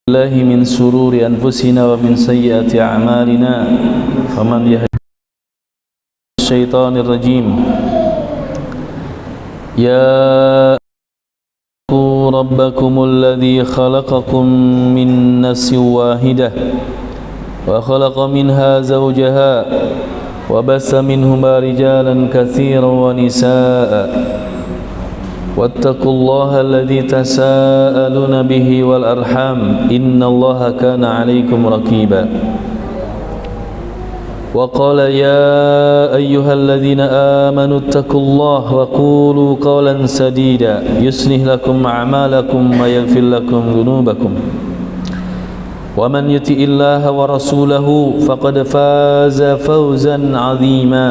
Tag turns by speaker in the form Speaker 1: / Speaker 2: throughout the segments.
Speaker 1: الله من شرور أنفسنا ومن سيئات أعمالنا فمن يهده الشيطان الرجيم يا ربكم الذي خلقكم من نفس واحدة وخلق منها زوجها وبث منهما رجالا كثيرا ونساء واتقوا الله الذي تساءلون به والأرحام إن الله كان عليكم رقيبا وقال يا أيها الذين آمنوا اتقوا الله وقولوا قولا سديدا يصلح لكم أعمالكم ويغفر لكم ذنوبكم ومن يطع الله ورسوله فقد فاز فوزا عظيما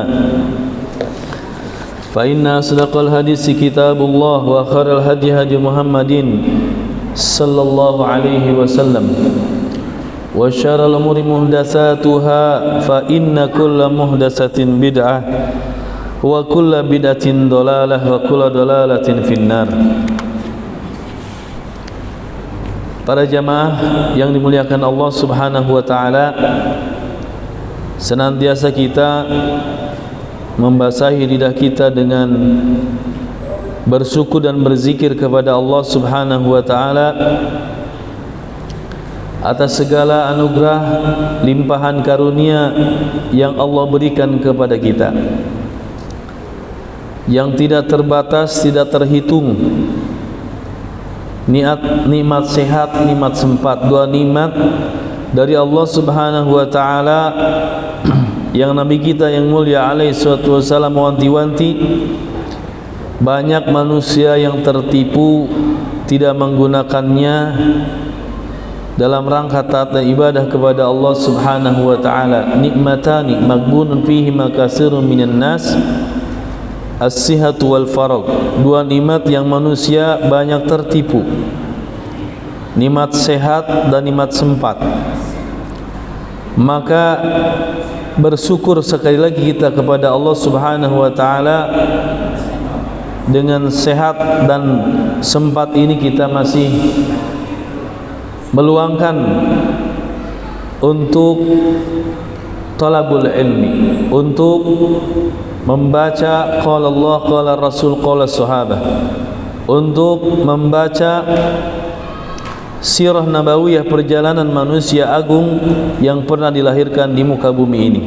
Speaker 1: فإن أصدق الحديث كتاب الله وخير الهدي هدي محمد صلى الله عليه وسلم وشر الأمور محدثاتها فإن كل محدثة بدعة وكل بدعة ضلالة وكل ضلالة في النار. Para jamaah yang dimuliakan Allah Subhanahu wa taala, senantiasa kita membasahi lidah kita dengan bersyukur dan berzikir kepada Allah Subhanahu wa taala atas segala anugerah limpahan karunia yang Allah berikan kepada kita, yang tidak terbatas, tidak terhitung. Nikmat sehat, nikmat sempat, dua nikmat dari Allah Subhanahu wa taala yang Nabi kita yang mulia alaihi salatu wasallam wanti-wanti. Banyak manusia yang tertipu, tidak menggunakannya dalam rangka taat dan ibadah kepada Allah Subhanahu wa taala. Nikmatani maghbunun fihi makasirun minan nas, as-sihhatu wal faragh. Dua nikmat yang manusia banyak tertipu, nikmat sehat dan nikmat sempat. Maka bersyukur sekali lagi kita kepada Allah Subhanahu wa taala, dengan sehat dan sempat ini kita masih meluangkan untuk talabul ilmi, untuk membaca qala Allah, qala Rasul, qala sahabah, untuk membaca sirah nabawiyah, perjalanan manusia agung yang pernah dilahirkan di muka bumi ini.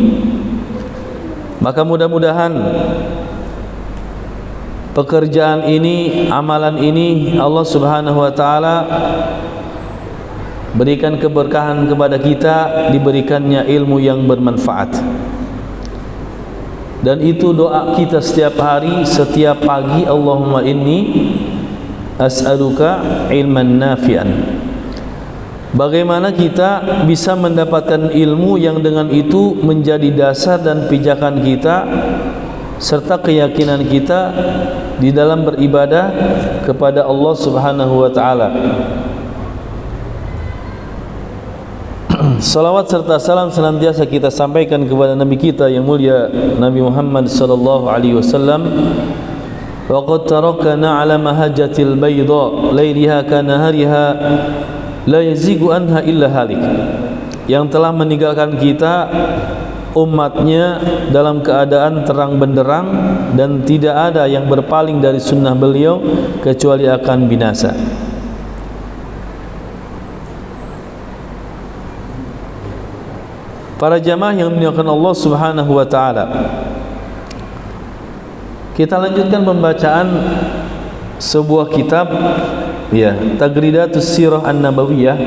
Speaker 1: Maka mudah-mudahan pekerjaan ini, amalan ini Allah Subhanahu wa taala berikan keberkahan kepada kita, diberikannya ilmu yang bermanfaat. Dan itu doa kita setiap hari, setiap pagi, Allahumma inni as'aluka ilman nafi'an. Bagaimana kita bisa mendapatkan ilmu yang dengan itu menjadi dasar dan pijakan kita serta keyakinan kita di dalam beribadah kepada Allah Subhanahu wa taala. Salawat serta salam senantiasa kita sampaikan kepada Nabi kita yang mulia Nabi Muhammad sallallahu alaihi wasallam. Wa qad tarakana ala mahajjatil bayda lailiha kanahariha la yazigu anha illa halik. Yang telah meninggalkan kita umatnya dalam keadaan terang benderang dan tidak ada yang berpaling dari sunnah beliau kecuali akan binasa. Para jamaah yang dimuliakan Allah Subhanahu wa taala, kita lanjutkan pembacaan sebuah kitab, ya, Taghridatus Sirah An-Nabawiyah.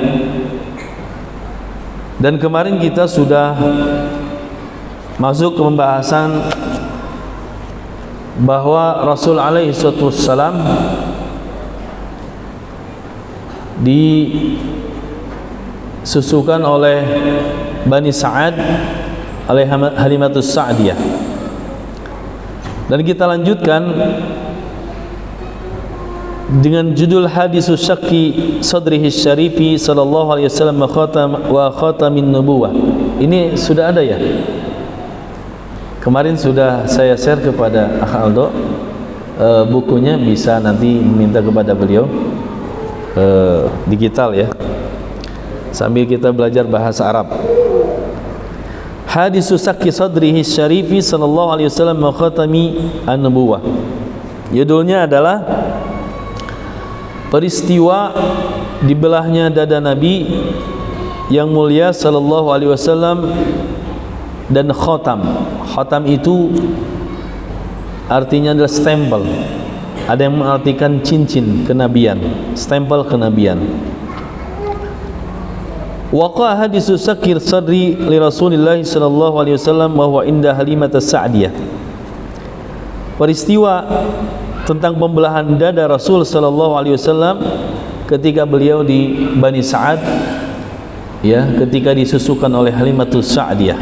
Speaker 1: Dan kemarin kita sudah masuk ke pembahasan bahwa Rasul alaihi wassalam disusukan oleh Bani Sa'ad oleh Halimatus Sa'diyah. Dan kita lanjutkan dengan judul Hadisus Syaqi Sadrihi Syarifi sallallahu alaihi wasallam wa khatamin nubuwah. Ini sudah ada ya? Kemarin sudah saya share kepada Akh Aldo bukunya, bisa nanti minta kepada beliau digital ya. sambil kita belajar bahasa Arab. Hadisu sakki sadrihi syarifi sallallahu alaihi wasallam wa khatami an-nubuwah. Judulnya adalah peristiwa dibelahnya dada Nabi yang mulia sallallahu alaihi wasallam dan khatam. Khatam itu artinya adalah stempel. Ada yang mengartikan cincin kenabian, stempel kenabian. Waqa hadisu sakir sadri li Rasulillah sallallahu alaihi wasallam wa huwa inda Halimah as-Sa'diyah. Peristiwa tentang pembelahan dada Rasul sallallahu alaihi wasallam ketika beliau di Bani Sa'ad, ya, ketika disusukan oleh Halimah as-Sa'diyah.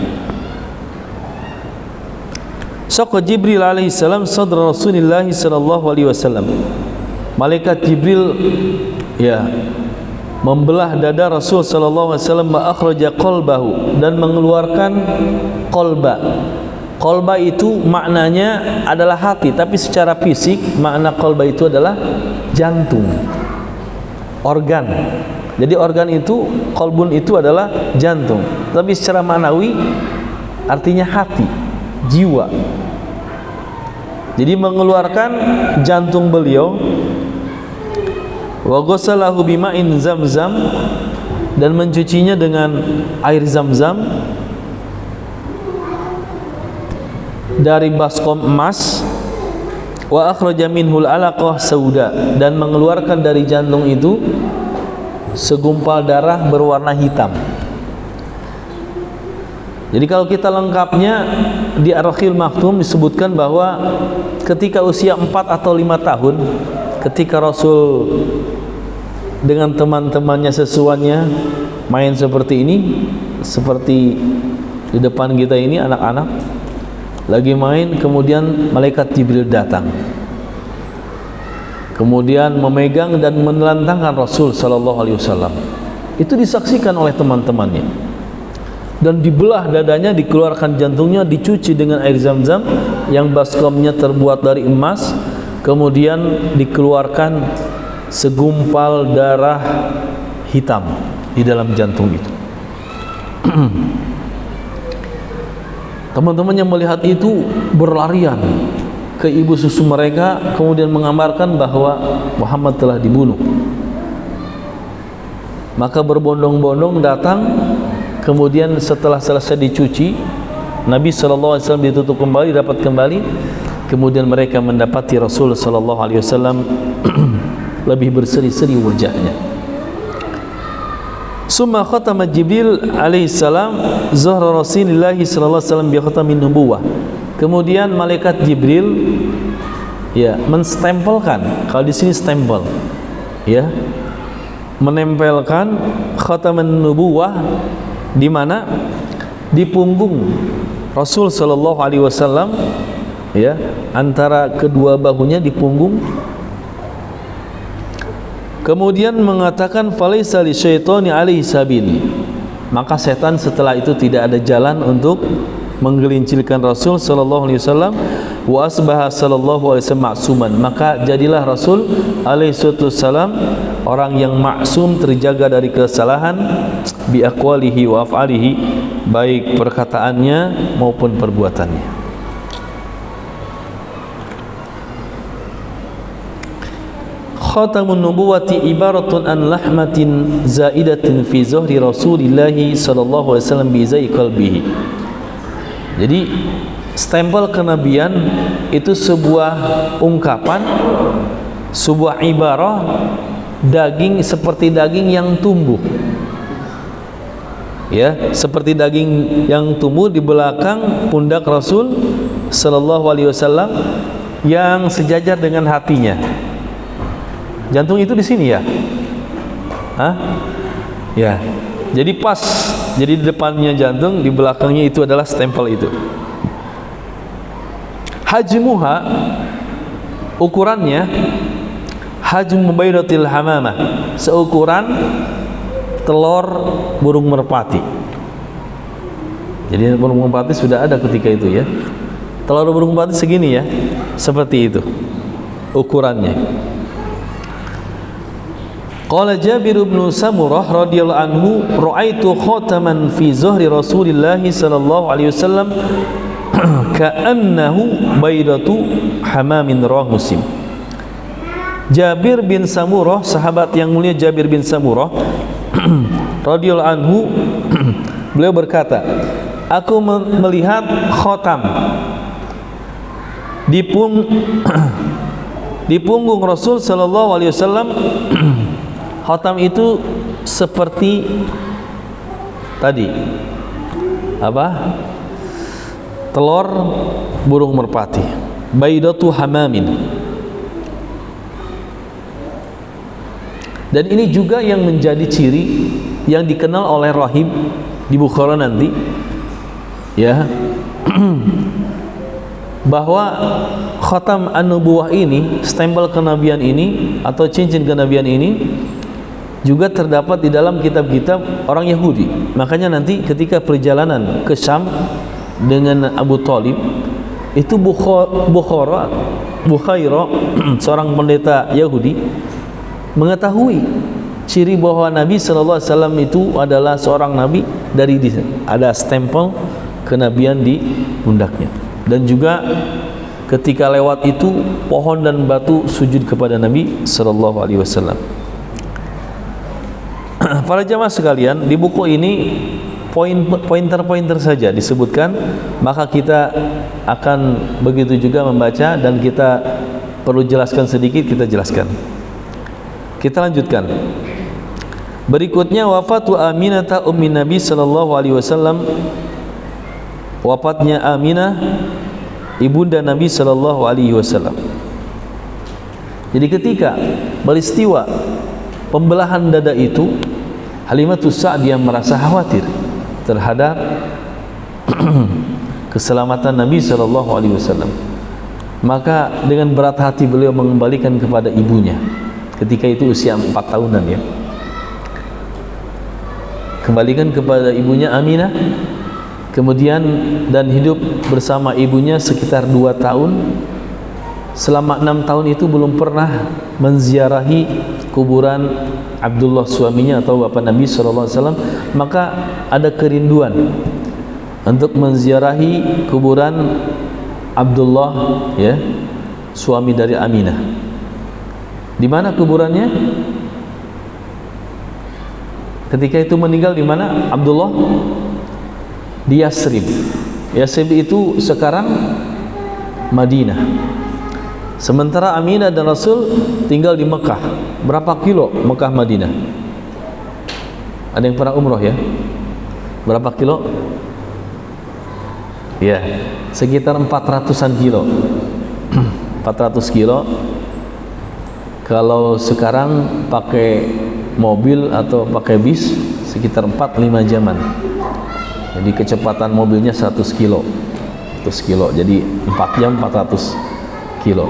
Speaker 1: Syaqa Jibril alaihi salam sadra Rasulillah sallallahu alaihi wasallam. Malaikat Jibril, ya, membelah dada Rasul sallallahu alaihi wasallam, wa akhraja qalbahu, dan mengeluarkan qalba. Qalba itu maknanya adalah hati, tapi secara fisik makna qalba itu adalah jantung, organ. Jadi organ itu, qalbun itu adalah jantung, tapi secara maknawi artinya hati, jiwa. Jadi mengeluarkan jantung beliau, wa ghasalahu bima'in zamzam, dan mencucinya dengan air zam-zam dari baskom emas, wa akhraja minhul alaqah sauda, dan mengeluarkan dari jantung itu segumpal darah berwarna hitam. Jadi kalau kita lengkapnya di Ar-Rahiqul Maktum disebutkan bahwa ketika usia 4 atau 5 tahun, ketika Rasul dengan teman-temannya sesuanya main seperti ini, seperti di depan kita ini, anak-anak lagi main, kemudian malaikat Jibril datang, kemudian memegang dan menelantangkan Rasul sallallahu alaihi wasallam. Itu disaksikan oleh teman-temannya, dan dibelah dadanya, dikeluarkan jantungnya, dicuci dengan air zam-zam yang baskomnya terbuat dari emas, kemudian dikeluarkan segumpal darah hitam di dalam jantung itu. Teman-teman yang melihat itu berlarian ke ibu susu mereka, kemudian mengabarkan bahwa Muhammad telah dibunuh. Maka berbondong-bondong datang, kemudian setelah selesai dicuci, Nabi sallallahu alaihi wasallam ditutup kembali, dapat kembali, kemudian mereka mendapati Rasul sallallahu alaihi wasallam lebih berseri-seri wajahnya. Summa khatama Jibril alaihi salam zahra Rasulillah sallallahu alaihi wasallam bi khatamin nubuwah. Kemudian malaikat Jibril, ya, menstempelkan, kalau di sini stempel, ya, menempelkan khataman nubuwah di mana? Di punggung Rasul sallallahu alaihi wasallam, ya, antara kedua bahunya di punggung. Kemudian mengatakan falaisa li syaitani alaihi sabil, maka setan setelah itu tidak ada jalan untuk menggelincirkan Rasul sallallahu alaihi wasallam. Wa asbaha sallallahu alaihi wasallam ma'suman, maka jadilah Rasul alaihi wasallam orang yang maksum, terjaga dari kesalahan, bi aqwalihi wa af'alihi, baik perkataannya maupun perbuatannya. Khatamun nubuwati ibaratun an lahmatin zaidatin fi zuhri Rasulillah sallallahu alaihi wasallam bi zai qalbihi. Jadi stempel kenabian itu sebuah ungkapan, sebuah ibarah daging, seperti daging yang tumbuh, ya, seperti daging yang tumbuh di belakang pundak Rasul sallallahu alaihi wasallam yang sejajar dengan hatinya. Jantung itu di sini, ya, hah? Ya, jadi pas, jadi di depannya jantung, di belakangnya itu adalah stempel itu. Hajmuha, ukurannya, hajmu baydatil hamamah, seukuran telur burung merpati. Jadi burung merpati sudah ada ketika itu, ya. Telur burung merpati segini, ya, seperti itu ukurannya. Qala Jabir bin Samurah radhiyallahu anhu, ra'aitu khataman fi zuhri Rasulillah sallallahu alaihi wasallam ka'annahu baydatu hamamin, rawahu Muslim. Jabir bin Samurah, sahabat yang mulia Jabir bin Samurah radhiyallahu anhu, beliau berkata, aku melihat khatam di punggung Rasul sallallahu alaihi wasallam. Khatam itu seperti tadi apa? Telur burung merpati, baydatu hamamin. Dan ini juga yang menjadi ciri yang dikenal oleh rahib di Bukhara nanti, ya, bahwa khatam an-nubuwah ini, stempel kenabian ini atau cincin kenabian ini juga terdapat di dalam kitab-kitab orang Yahudi. Makanya nanti ketika perjalanan ke Syam dengan Abu Thalib, itu Bukhaira seorang pendeta Yahudi mengetahui ciri bahwa Nabi sallallahu alaihi wasallam itu adalah seorang nabi dari ada stempel kenabian di pundaknya. Dan juga ketika lewat itu pohon dan batu sujud kepada Nabi sallallahu alaihi wasallam. Para jamaah sekalian, di buku ini pointer-pointer saja disebutkan, maka kita akan begitu juga membaca dan kita perlu jelaskan sedikit, kita jelaskan. Kita lanjutkan. Berikutnya wafatu Aminah ummi Nabi sallallahu alaihi wasallam. Wafatnya Aminah ibunda Nabi sallallahu alaihi wasallam. Jadi ketika peristiwa pembelahan dada itu, Halimatus Sa'diyah merasa khawatir terhadap keselamatan Nabi sallallahu alaihi wasallam. Maka dengan berat hati beliau mengembalikan kepada ibunya. Ketika itu usia 4 tahunan, ya. Kembalikan kepada ibunya Aminah. Kemudian dan hidup bersama ibunya sekitar 2 tahun. Selama 6 tahun itu belum pernah menziarahi kuburan Abdullah suaminya atau bapak Nabi SAW. Maka ada kerinduan untuk menziarahi kuburan Abdullah, ya, suami dari Aminah. Di mana kuburannya? Ketika itu meninggal di mana Abdullah? Di Yasrib. Yasrib itu sekarang Madinah. Sementara Aminah dan Rasul tinggal di Mekah. Berapa kilo Mekah Madinah? Ada yang pernah umroh, ya? Berapa kilo? Ya, sekitar 400-an kilo. 400 kilo. Kalau sekarang pakai mobil atau pakai bis sekitar 4-5 jaman. Jadi kecepatan mobilnya 100 kilo. 100 kilo. Jadi 4 jam 400 kilo.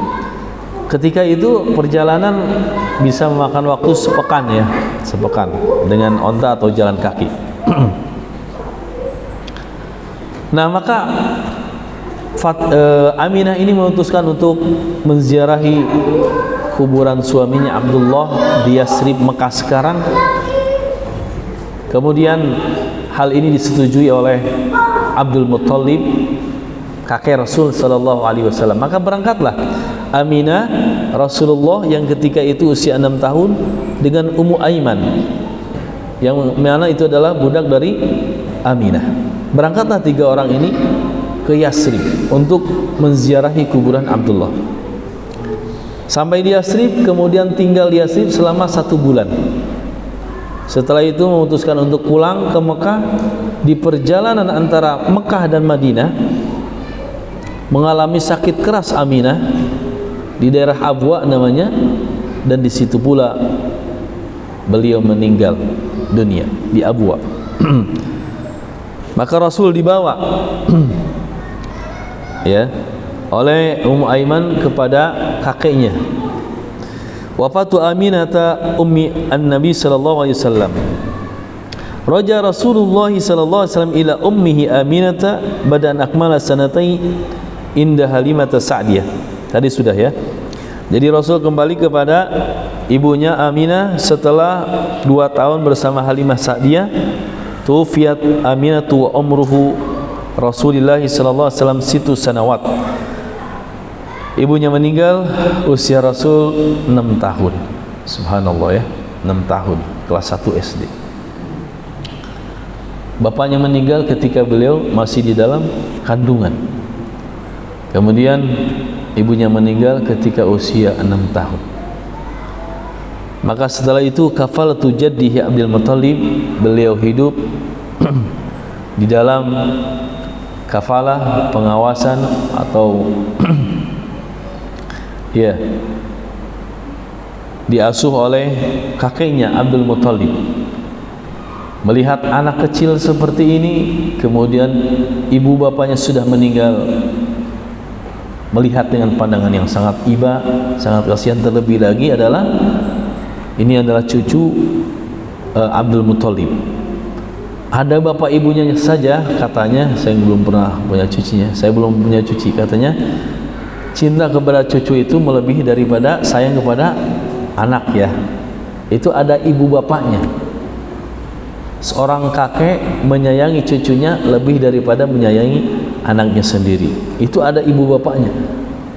Speaker 1: Ketika itu perjalanan bisa memakan waktu sepekan, ya, sepekan dengan onta atau jalan kaki. Nah, maka Aminah ini memutuskan untuk menziarahi kuburan suaminya Abdullah di Yasrib, Mekah sekarang. Kemudian hal ini disetujui oleh Abdul Muttalib, kakek Rasul sallallahu alaihi wasallam. Maka berangkatlah Aminah Rasulullah yang ketika itu usia 6 tahun dengan Ummu Aiman, yang mana itu adalah budak dari Aminah. Berangkatlah 3 orang ini ke Yasrib untuk menziarahi kuburan Abdullah. Sampai di Yasrib, kemudian tinggal di Yasrib selama 1 bulan. Setelah itu memutuskan untuk pulang ke Mekah. Di perjalanan antara Mekah dan Madinah mengalami sakit keras Aminah di daerah Abwa namanya, dan di situ pula beliau meninggal dunia di Abwa. Maka Rasul dibawa ya oleh Ummu Aiman kepada kakeknya. Wafatu Aminata ummi an-Nabi sallallahu alaihi wasallam. Raja Rasulullah sallallahu alaihi wasallam ila ummihi Aminata badan akmala sanatai inda Halimata Sa'diyah. Tadi sudah, ya. Jadi Rasul kembali kepada ibunya Aminah setelah 2 tahun bersama Halimah Sa'diyah. Tuwfiyat Aminatu wa umruhu Rasulullah sallallahu alaihi wasallam 6 sanawat. Ibunya meninggal usia Rasul 6 tahun. Subhanallah ya, 6 tahun, kelas 1 SD. Bapaknya meninggal ketika beliau masih di dalam kandungan. Kemudian ibunya meninggal ketika usia 6 tahun. Maka setelah itu kafalatu jaddihi Abdul Muttalib, beliau hidup di dalam kafalah, pengawasan atau ya, diasuh oleh kakeknya Abdul Muttalib. Melihat anak kecil seperti ini, kemudian ibu bapaknya sudah meninggal, melihat dengan pandangan yang sangat iba, sangat kasihan. Terlebih lagi adalah ini adalah cucu Abdul Muttalib. Ada bapak ibunya saja katanya, saya belum pernah punya cucunya, saya belum punya cucu, katanya cinta kepada cucu itu melebihi daripada sayang kepada anak ya. Itu ada ibu bapaknya. Seorang kakek menyayangi cucunya lebih daripada menyayangi anaknya sendiri. Itu ada ibu bapaknya.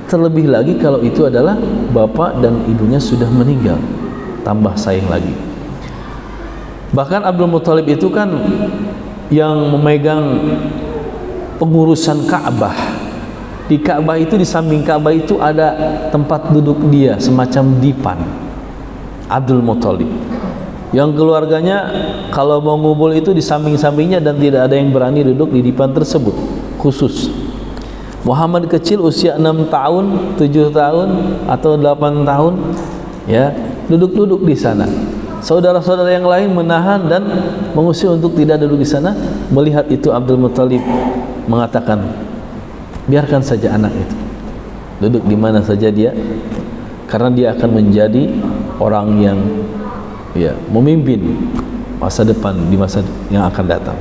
Speaker 1: Terlebih lagi kalau itu adalah bapak dan ibunya sudah meninggal, tambah sayang lagi. Bahkan Abdul Muttalib itu kan yang memegang pengurusan Ka'bah. Di Ka'bah itu, di samping Ka'bah itu ada tempat duduk dia, semacam dipan. Abdul Muttalib yang keluarganya kalau mau ngumpul itu di samping-sampingnya dan tidak ada yang berani duduk di dipan tersebut khusus. Muhammad kecil usia 6 tahun, 7 tahun atau 8 tahun ya, duduk-duduk di sana. Saudara-saudara yang lain menahan dan mengusir untuk tidak duduk di sana. Melihat itu Abdul Muttalib mengatakan, biarkan saja anak itu duduk di mana saja dia, karena dia akan menjadi orang yang ya memimpin masa depan di masa yang akan datang.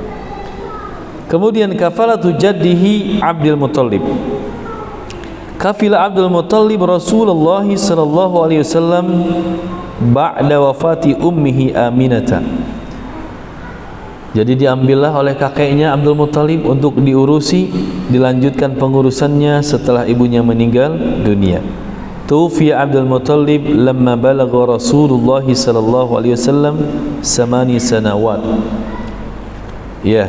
Speaker 1: Kemudian kafalatu jaddihi Abdul Muttalib. Kafila Abdul Muttalib Rasulullah sallallahu alaihi wasallam ba'da wafati ummihi Aminata. Jadi diambillah oleh kakeknya Abdul Muttalib untuk diurusi, dilanjutkan pengurusannya setelah ibunya meninggal dunia. Tufiya Abdul Muttalib lamma balagha Rasulullah sallallahu alaihi wasallam 8 sanawat. Ya,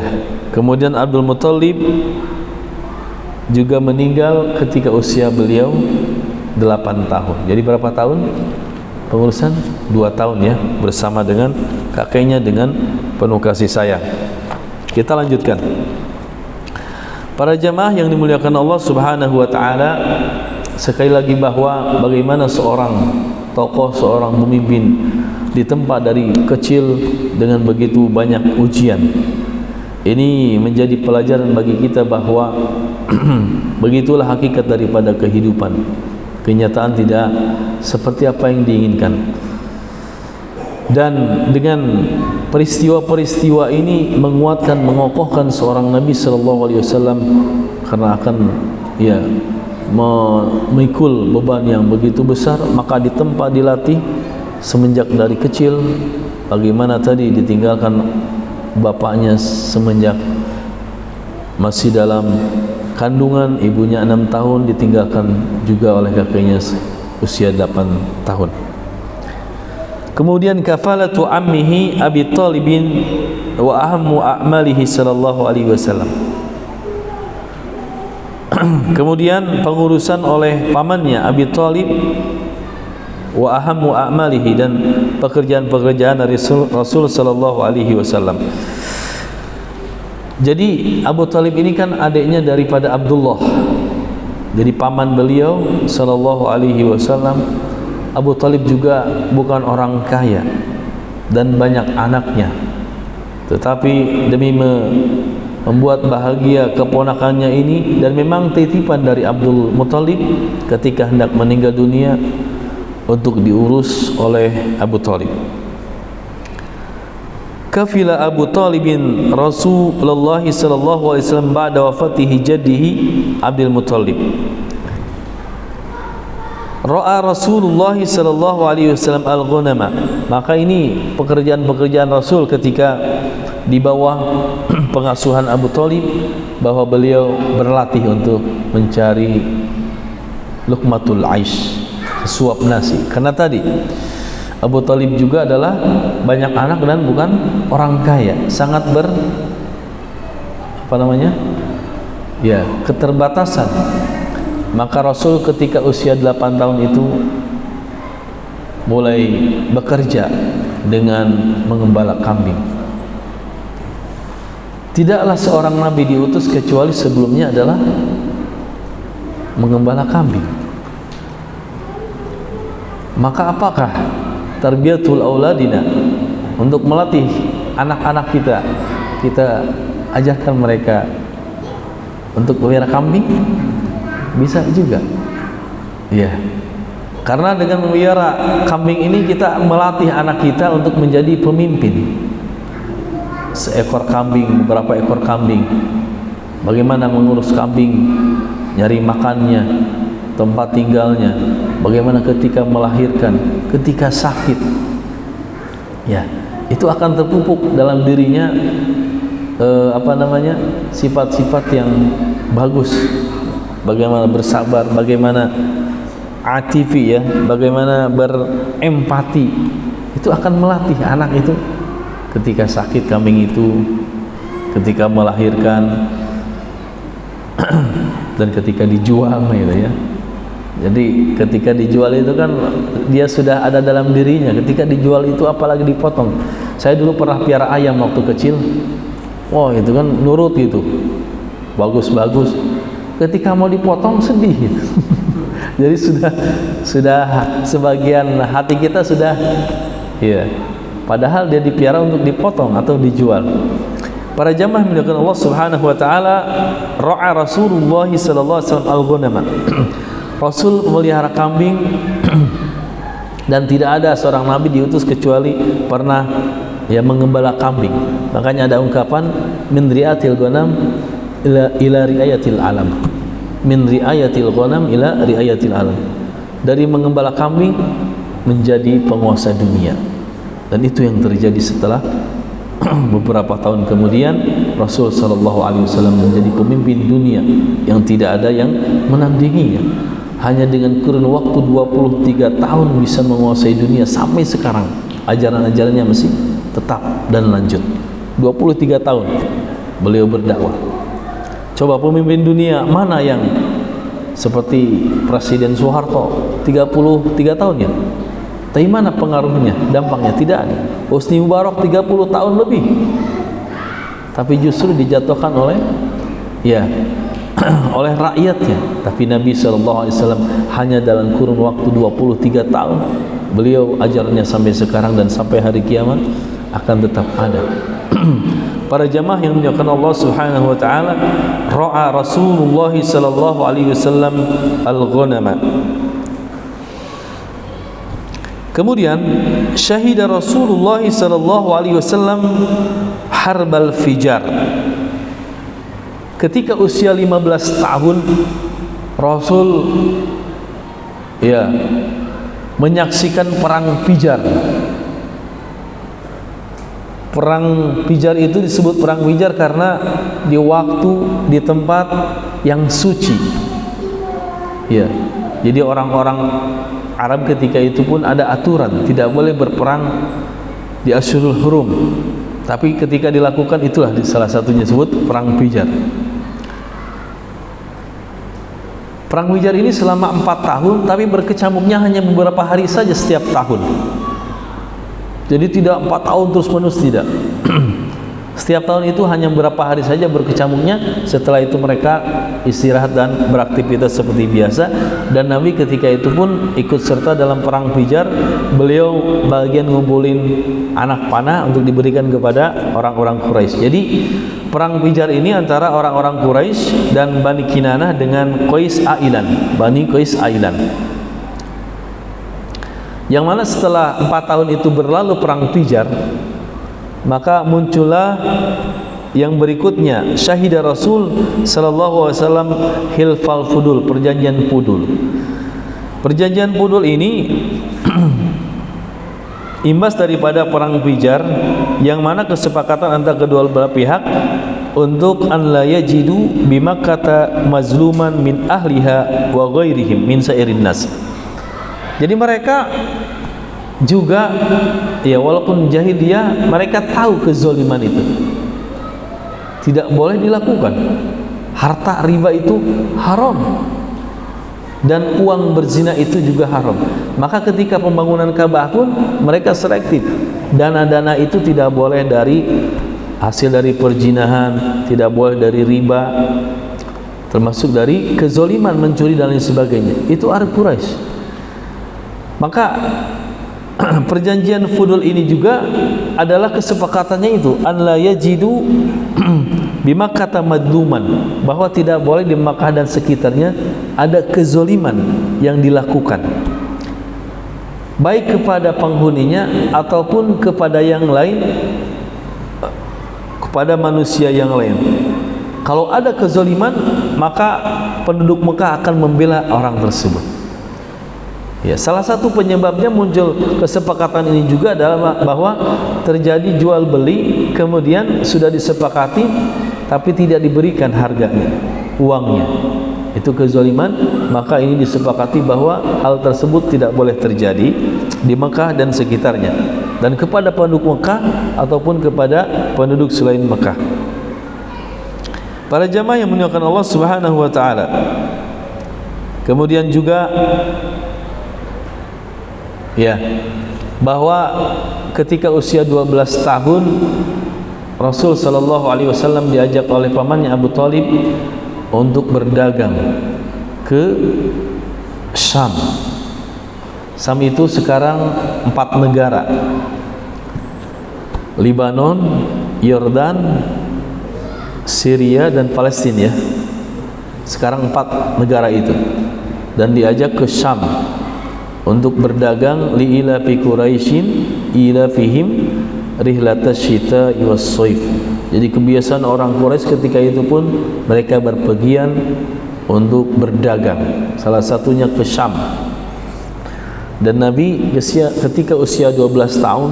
Speaker 1: kemudian Abdul Muttalib juga meninggal ketika usia beliau 8 tahun. Jadi berapa tahun pengurusan? 2 tahun ya, bersama dengan kakeknya dengan penuh kasih sayang. Kita lanjutkan. Para jamaah yang dimuliakan Allah Subhanahu wa taala, sekali lagi bahwa bagaimana seorang tokoh, seorang pemimpin ditempa dari kecil dengan begitu banyak ujian. Ini menjadi pelajaran bagi kita bahwa begitulah hakikat daripada kehidupan. Kenyataan tidak seperti apa yang diinginkan. Dan dengan peristiwa-peristiwa ini menguatkan, mengokohkan seorang Nabi sallallahu alaihi wasallam, karena akan ya memikul beban yang begitu besar. Maka ditempa, dilatih semenjak dari kecil. Bagaimana tadi ditinggalkan bapaknya semenjak masih dalam kandungan, ibunya 6 tahun, ditinggalkan juga oleh kakeknya usia 8 tahun. Kemudian kafalatu ammihi Abi Thalibin wa ahammu a'malihi sallallahu alaihi wasallam. Kemudian pengurusan oleh pamannya Abi Thalib, wa ahammu a'malihi, dan pekerjaan-pekerjaan dari Rasul sallallahu alaihi wasallam. Jadi Abu Thalib ini kan adiknya daripada Abdullah. Jadi paman beliau sallallahu alaihi wasallam. Abu Thalib juga bukan orang kaya dan banyak anaknya, tetapi demi membuat bahagia keponakannya ini, dan memang titipan dari Abdul Muttalib ketika hendak meninggal dunia untuk diurus oleh Abu Thalib. Kafila Abu Talibin Rasulullah sallallahu alaihi wasallam ba'da wafatihi jaddihi Abdul Muttalib. Ra'a Rasulullah sallallahu alaihi wasallam al-ghanama. Maka ini pekerjaan-pekerjaan Rasul ketika di bawah pengasuhan Abu Thalib, bahwa beliau berlatih untuk mencari luqmatul aish, suap nasi. Karena tadi Abu Thalib juga adalah banyak anak dan bukan orang kaya, sangat keterbatasan. Maka Rasul ketika usia 8 tahun itu mulai bekerja dengan mengembala kambing. Tidaklah seorang nabi diutus kecuali sebelumnya adalah mengembala kambing. Maka apakah tarbiyatul auladina, untuk melatih anak-anak kita, kita ajarkan mereka untuk memelihara kambing? Bisa juga, ya. Karena dengan memelihara kambing ini kita melatih anak kita untuk menjadi pemimpin. Seekor kambing, beberapa ekor kambing, bagaimana mengurus kambing, nyari makannya, tempat tinggalnya, bagaimana ketika melahirkan, ketika sakit, ya, itu akan terpupuk dalam dirinya sifat-sifat yang bagus. Bagaimana bersabar, bagaimana atifi, ya, bagaimana berempati, itu akan melatih anak itu ketika sakit kambing itu, ketika melahirkan, dan ketika dijual, gitu ya. Jadi ketika dijual itu kan dia sudah ada dalam dirinya. Ketika dijual itu apalagi dipotong. Saya dulu pernah piara ayam waktu kecil. Wah, itu kan nurut gitu, bagus-bagus. Ketika mau dipotong sedih gitu. Jadi sudah sebagian hati kita sudah, ya, padahal dia dipiara untuk dipotong atau dijual. Para jamaah milikkan Allah Subhanahu wa taala, ra'a Rasulullah sallallahu alaihi wasallam al-ghanama. Rasul memelihara kambing dan tidak ada seorang nabi diutus kecuali pernah, ya, mengembala kambing. Makanya ada ungkapan min ri'atil ghanam ila ri'ayatil alam. Min ri'ayatil ghanam ila ri'ayatil alam. Dari mengembala kambing menjadi penguasa dunia. Dan itu yang terjadi setelah beberapa tahun kemudian Rasul sallallahu alaihi wasallam menjadi pemimpin dunia yang tidak ada yang menandinginya. Hanya dengan kurun waktu 23 tahun bisa menguasai dunia sampai sekarang. Ajaran-ajarannya masih tetap dan lanjut. 23 tahun beliau berdakwah. Coba pemimpin dunia mana yang seperti Presiden Soeharto 33 tahun, ya? Tapi mana pengaruhnya, dampaknya? Tidak ada. Husni Mubarak 30 tahun lebih, tapi justru dijatuhkan oleh, ya, oleh rakyatnya. Tapi Nabi SAW hanya dalam kurun waktu 23 tahun beliau ajarannya sampai sekarang dan sampai hari kiamat akan tetap ada. Para jamaah yang dimuliakan Allah Subhanahu wa taala, ra'a Rasulullah sallallahu alaihi wasallam al-ghanama. Kemudian syahida Rasulullah sallallahu alaihi wasallam harbal fijar. Ketika usia 15 tahun Rasul, ya, menyaksikan perang Fijar. Perang Fijar itu disebut perang Fijar karena di waktu, di tempat yang suci, ya. Jadi orang-orang Arab ketika itu pun ada aturan tidak boleh berperang di Asyurul Hurum. Tapi ketika dilakukan itulah salah satunya disebut perang Fijar. Perang Fijar ini selama 4 tahun, tapi berkecamuknya hanya beberapa hari saja setiap tahun. Jadi tidak 4 tahun terus menerus, tidak. Setiap tahun itu hanya beberapa hari saja berkecamuknya. Setelah itu mereka istirahat dan beraktivitas seperti biasa. Dan Nabi ketika itu pun ikut serta dalam perang Fijar. Beliau bagian ngumpulin anak panah untuk diberikan kepada orang-orang Quraisy. Jadi perang Fijar ini antara orang-orang Quraisy dan Bani Kinanah dengan Qais Ailan, Bani Qais Ailan. Yang mana setelah 4 tahun itu berlalu perang Fijar, maka muncullah yang berikutnya, syahida Rasul sallallahu alaihi wasallam hilfal fudul, perjanjian Fudul. Perjanjian Fudul ini imbas daripada perang Bijar, yang mana kesepakatan antara kedua belah pihak untuk an la yajidu bimakkata mazluman min ahliha wa ghairihim min sairin nas. Jadi mereka juga, ya walaupun jahiliyah, mereka tahu kezaliman itu tidak boleh dilakukan. Harta riba itu haram dan uang berzina itu juga haram. Maka ketika pembangunan Ka'bah pun mereka selektif. Dana-dana itu tidak boleh dari hasil dari perzinahan, tidak boleh dari riba, termasuk dari kezaliman, mencuri dan lain sebagainya. Itu Arab Quraisy. Maka perjanjian Fudul ini juga adalah kesepakatannya itu an la yajidu bimakkah madluman, bahwa tidak boleh di Makkah dan sekitarnya ada kezaliman yang dilakukan, baik kepada penghuninya ataupun kepada yang lain, kepada manusia yang lain. Kalau ada kezaliman, maka penduduk Mekah akan membela orang tersebut. Ya, salah satu penyebabnya muncul kesepakatan ini juga adalah bahwa terjadi jual beli, kemudian sudah disepakati tapi tidak diberikan harganya, uangnya. Itu kezaliman, maka ini disepakati bahwa hal tersebut tidak boleh terjadi di Mekah dan sekitarnya, dan kepada penduduk Mekah ataupun kepada penduduk selain Mekah. Para jamaah yang memuliakan Allah Subhanahu wa taala. Kemudian juga ya, bahwa ketika usia 12 tahun Rasul sallallahu alaihi wasallam diajak oleh pamannya Abu Thalib untuk berdagang ke Syam. Syam itu sekarang 4 negara: Libanon, Yordan, Syria dan Palestina, ya. Sekarang 4 negara itu, dan diajak ke Syam untuk berdagang li ila fi Quraisyin ila fihim rihlatas syita'i was shaif. Jadi kebiasaan orang Quraisy ketika itu pun mereka berpergian untuk berdagang, salah satunya ke Syam. Dan Nabi ketika usia 12 tahun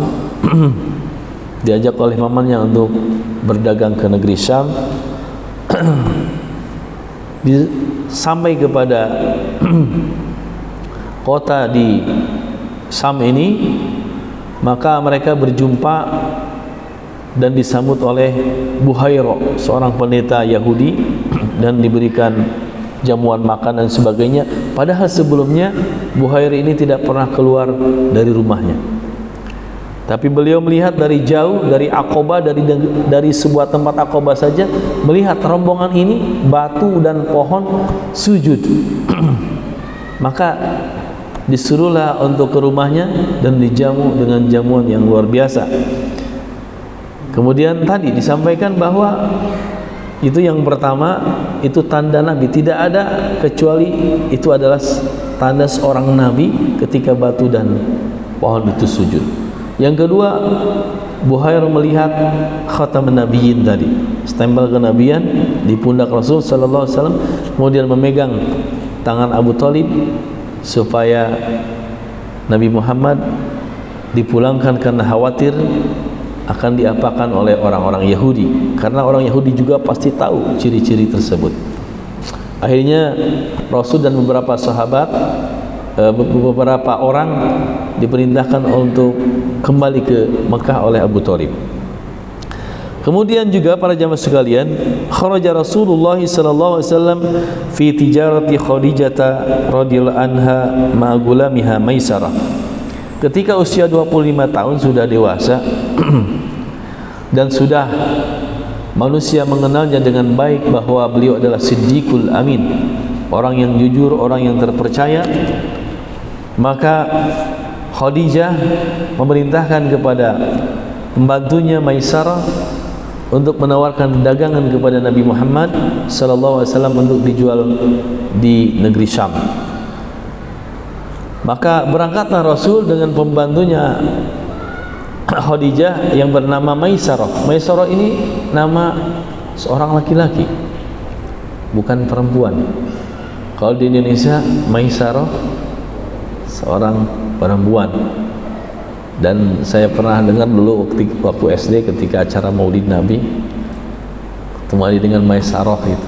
Speaker 1: diajak oleh pamannya untuk berdagang ke negeri Syam. Sampai kepada kota di Syam ini, maka mereka berjumpa dan disambut oleh Buhairah, seorang pendeta Yahudi, dan diberikan jamuan makan dan sebagainya. Padahal sebelumnya Buhairah ini tidak pernah keluar dari rumahnya, tapi beliau melihat dari jauh, dari Aqabah, dari sebuah tempat Aqabah saja, melihat rombongan ini, batu dan pohon sujud. Maka disuruhlah untuk ke rumahnya dan dijamu dengan jamuan yang luar biasa. Kemudian tadi disampaikan bahwa itu yang pertama, itu tanda Nabi, tidak ada kecuali itu adalah tanda seorang Nabi ketika batu dan pohon itu sujud. Yang kedua, Buhairah melihat khataman nabiyyin tadi, stempel kenabian di pundak Rasul sallallahu alaihi wasallam, kemudian memegang tangan Abu Thalib supaya Nabi Muhammad dipulangkan karena khawatir akan diapakan oleh orang-orang Yahudi, karena orang Yahudi juga pasti tahu ciri-ciri tersebut. Akhirnya Rasul dan beberapa sahabat, beberapa orang diperintahkan untuk kembali ke Mekah oleh Abu Thalib. Kemudian juga para jamaah sekalian, kharaja Rasulullah sallallahu alaihi wasallam fi tijarati Khadijah radhiyallahu anha ma gulamiha Maisarah. Ketika usia 25 tahun sudah dewasa dan sudah manusia mengenalnya dengan baik bahwa beliau adalah Siddiqul Amin, orang yang jujur, orang yang terpercaya, maka Khadijah memerintahkan kepada pembantunya Maisarah untuk menawarkan dagangan kepada Nabi Muhammad sallallahu alaihi wasallam untuk dijual di negeri Syam. Maka berangkatlah Rasul dengan pembantunya Khadijah yang bernama Maisarah. Maisarah ini nama seorang laki-laki, bukan perempuan. Kalau di Indonesia Maisarah seorang perempuan. Dan saya pernah dengar dulu waktu SD ketika acara Maulid Nabi, ketemu dengan Maisarah itu,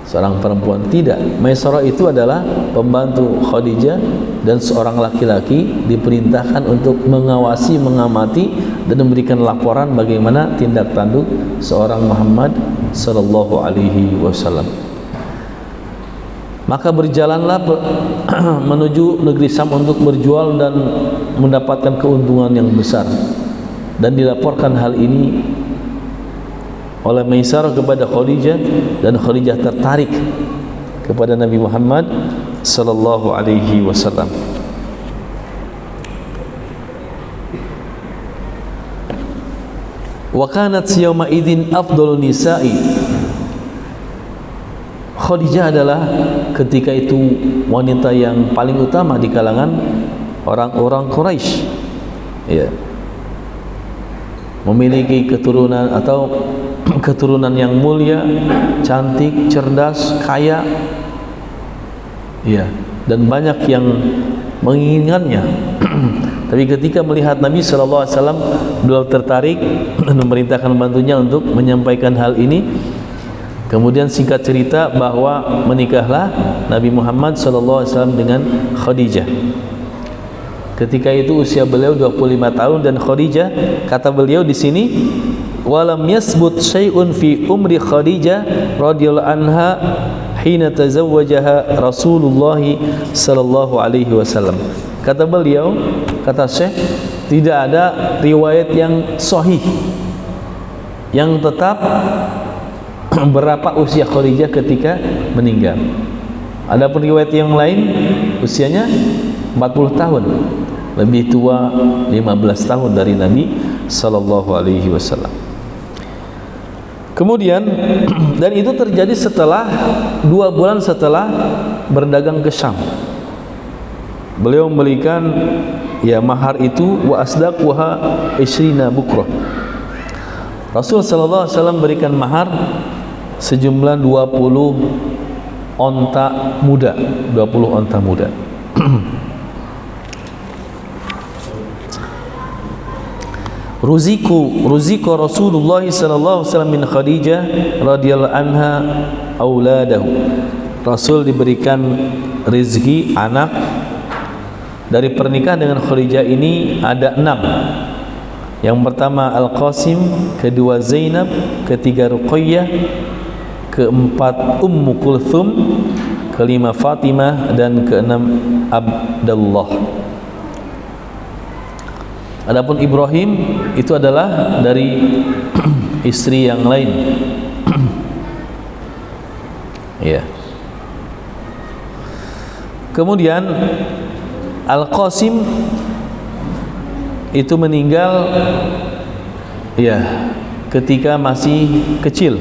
Speaker 1: seorang perempuan. Tidak, Maisarah itu adalah pembantu Khadijah dan seorang laki-laki diperintahkan untuk mengawasi, mengamati dan memberikan laporan bagaimana tindak tanduk seorang Muhammad sallallahu alaihi wasallam. Maka berjalanlah menuju negeri Syam untuk berjual dan mendapatkan keuntungan yang besar. Dan dilaporkan hal ini oleh Maisarah kepada Khadijah, dan Khadijah tertarik kepada Nabi Muhammad sallallahu alaihi wasallam. Wa kanat yawma idzin afdalun nisa'i. Khadijah adalah ketika itu wanita yang paling utama di kalangan orang-orang Quraisy. Ya. Memiliki keturunan atau keturunan yang mulia, cantik, cerdas, kaya. Ya, dan banyak yang menginginkannya. Tapi ketika melihat Nabi sallallahu alaihi wasallam, beliau tertarik dan memerintahkan bantunya untuk menyampaikan hal ini. Kemudian singkat cerita bahwa menikahlah Nabi Muhammad sallallahu alaihi wasallam dengan Khadijah. Ketika itu usia beliau 25 tahun, dan Khadijah, kata beliau di sini, walam yasbut syai'un fi umri Khadijah radhiyallahu anha hina tazawwajaha Rasulullah sallallahu alaihi wasallam. Kata beliau, kata Syekh, tidak ada riwayat yang sahih yang tetap berapa usia Khadijah ketika meninggal. Adapun riwayat yang lain usianya 40 tahun, lebih tua 15 tahun dari Nabi sallallahu alaihi wasallam. Kemudian, dan itu terjadi setelah 2 bulan setelah berdagang ke Syam. Beliau memberikan ya mahar itu, wa asdaquha 20 bukrah. Rasul sallallahu alaihi wasallam berikan mahar sejumlah 20 onta muda, 20 onta muda. Ruziku Rasulullah sallallahu alaihi wasallam min Khadijah radhiyallahu anha auladahu. Rasul diberikan rezeki anak dari pernikahan dengan Khadijah ini ada 6. Yang pertama Al-Qasim, kedua Zainab, ketiga Ruqayyah, keempat Ummu Kulthum, kelima Fatimah, dan keenam Abdullah. Adapun Ibrahim itu adalah dari istri yang lain. Ya. Kemudian Al-Qasim itu meninggal ya ketika masih kecil.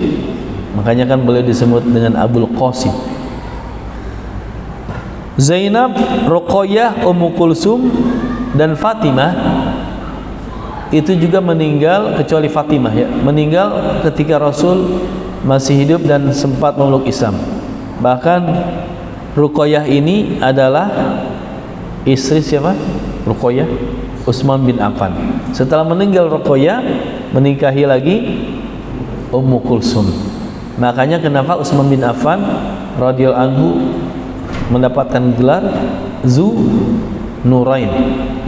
Speaker 1: Makanya kan beliau disebut dengan Abul Qasim. Zainab, Ruqayyah, Ummu Kulsum, dan Fatimah itu juga meninggal, kecuali Fatimah ya, meninggal ketika Rasul masih hidup dan sempat memeluk Islam. Bahkan Ruqayyah ini adalah istri siapa? Ruqayyah, Utsman bin Affan. Setelah meninggal Ruqayyah, menikahi lagi Ummu Kulsum. Makanya kenapa Utsman bin Affan radhiyallahu anhu mendapatkan gelar Zu Nurain,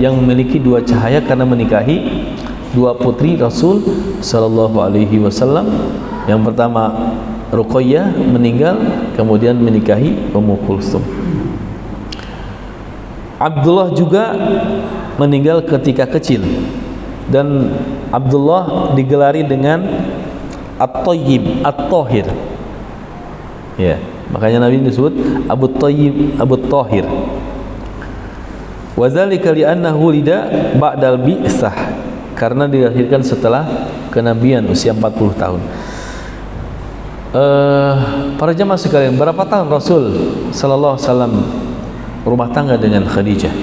Speaker 1: yang memiliki 2 cahaya, karena menikahi 2 putri Rasul sallallahu alaihi wasallam. Yang pertama Ruqayyah meninggal, kemudian menikahi Ummu Kulsum. Abdullah juga meninggal ketika kecil, dan Abdullah digelari dengan At-Tayyib, At-Tahir. Ya, makanya Nabi disebut Abu Tayyib, Abu Tahir. Wa dzalika li'annahu lida ba'dal bi'tsah, karena dilahirkan setelah kenabian usia 40 tahun. Para jamaah sekalian, berapa tahun Rasul sallallahu alaihi wasallam rumah tangga dengan Khadijah?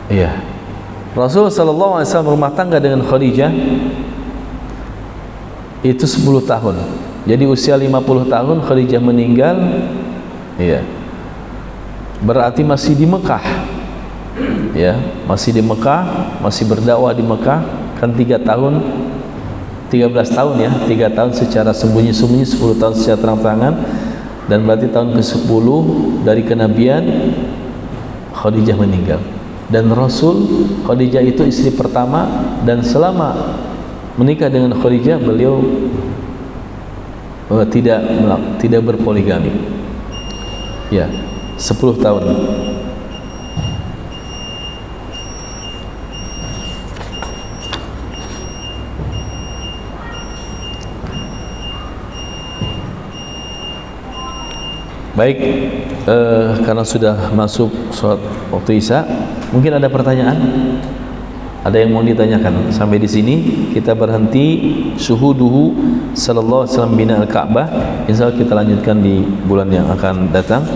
Speaker 1: Iya. Rasul sallallahu alaihi wasallam rumah tangga dengan Khadijah itu 10 tahun. Jadi usia 50 tahun Khadijah meninggal, Iya. Berarti masih di Mekah. Ya, masih di Mekah, masih berdakwah di Mekah, kan 3 tahun 13 tahun ya, 3 tahun secara sembunyi-sembunyi, 10 tahun secara terang-terangan, dan berarti tahun ke-10 dari kenabian Khadijah meninggal. Dan Rasul, Khadijah itu istri pertama, dan selama menikah dengan Khadijah beliau tidak berpoligami. Ya, 10 tahun. Baik, karena sudah masuk sholat waktu Isya, mungkin ada pertanyaan? Ada yang mau ditanyakan? Sampai di sini kita berhenti syuhuduhu sallallahu alaihi wasallam bina al-Ka'bah. Insyaallah kita lanjutkan di bulan yang akan datang.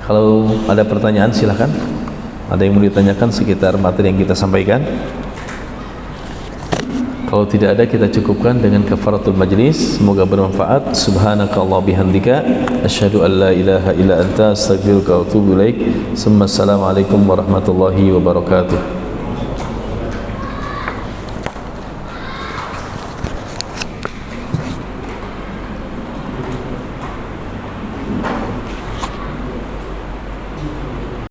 Speaker 1: Kalau ada pertanyaan silakan. Ada yang mau ditanyakan sekitar materi yang kita sampaikan? Kalau tidak ada, kita cukupkan dengan kafaratul majlis. Semoga bermanfaat. Subhanaka Allah bihamdika asyhadu an la ilaha illa anta astaghfiruka wa atubu ilaik. Assalamualaikum warahmatullahi wabarakatuh.